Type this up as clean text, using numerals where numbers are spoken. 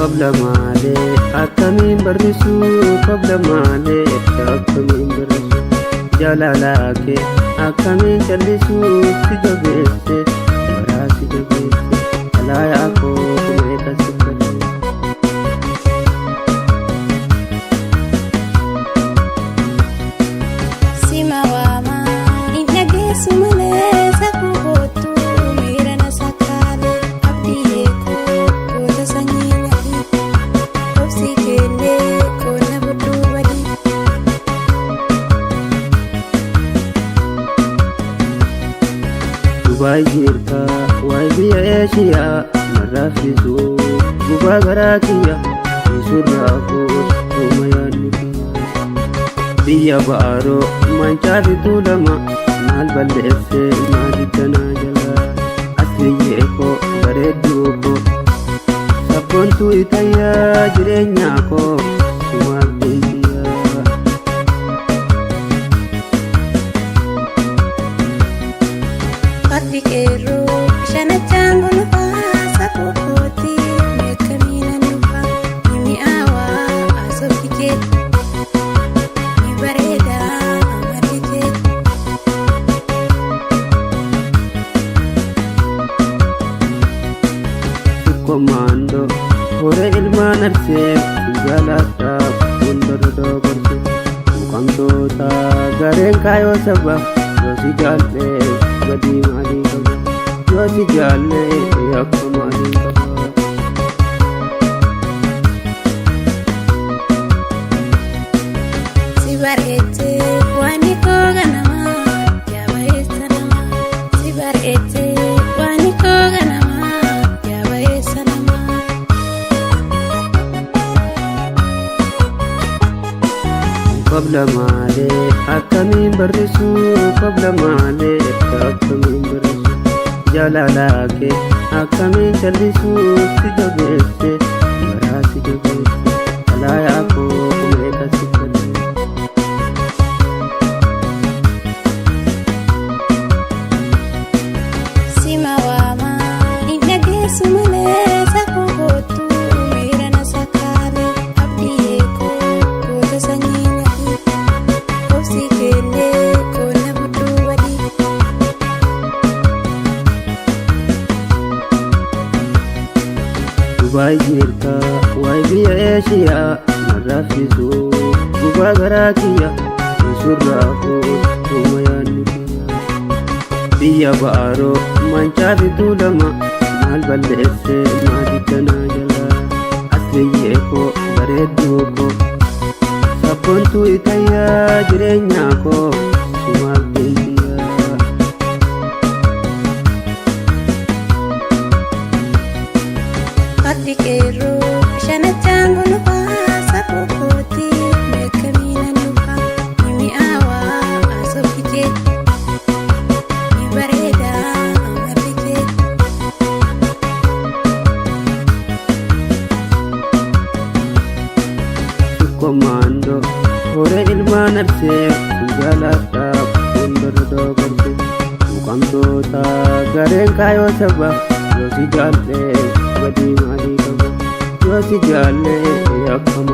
qabla malee akkamiin barrisu qabla malee akkamiin barrisu jaalala kee akkamiin callisu si jabeesse maraa si jabeesse alaayaa koo kumee kasifate sima waama hin dhageessu malee sakkuu kootu miira na sakkaale abdii eekoo goota sanyii nyaadhi obsi keellee koona budduu badii Dubai jirta waay biyya eeshiyaa marraffisu gubaa garaa kiyya isurraafuu hooma yaadni kiyya biyya ba'aaroo mancaa fiduu lama maal balleessee maalittanaa jalaa asliyyee koo bareedduu koo sabboontuu itayyaa jireenyaa koo sumaaf deeytiyaa Fardi keerroo shanachaan gonfaa sakkuu kooti meeqamiina nufa ni mi'aawaa asoofi kee ni bareedaa amalli kee Komando hore ilmaan arsee jaalataaf fuuldura doogarse mukamtoota gareen kaayoo saba yoo si jaallee badii maalii qaba yoo si jaallee yakka maalii qaba si bareeche waani koo ganamaa yaa bareessa namaa si bareeche waani koo ganamaa yaa bareessa namaa qabla malee akkamiin barrisu qabla malee akkamiin barrisu jaalala kee akkamiin callisu si jabeesse maraa si jabeesse alaayaa koo kumee kasifate sima waama hin dhageessu malee sakkuu kootu miira na sakkaale abdii eekoo goota sanyii nyaadhi obsi keellee koona budduu badii Dubai jirta waay biyya eeshiyaa marraffisu gubaa garaa kiyya isurraafuu hooma yaadni kiyya biyya ba'aaroo mancaa fiduu lama maal balleessee maalittanaa jalaa asliyyee koo bareedduu koo sabboontuu itayyaa jireenyaa koo sumaaf deeytiyaa Fardi keerroo shanachaan gonfaa sakkuu kooti meeqamiina nufa ni mi'aawaa asoofi kee ni bareedaa amalli kee Komando hore ilmaan arsee jaalataaf fuuldura doogarse mukamtoota gareen kaayoo saba yoo si jaallee badii maalii qaba yoo si jaallee yakka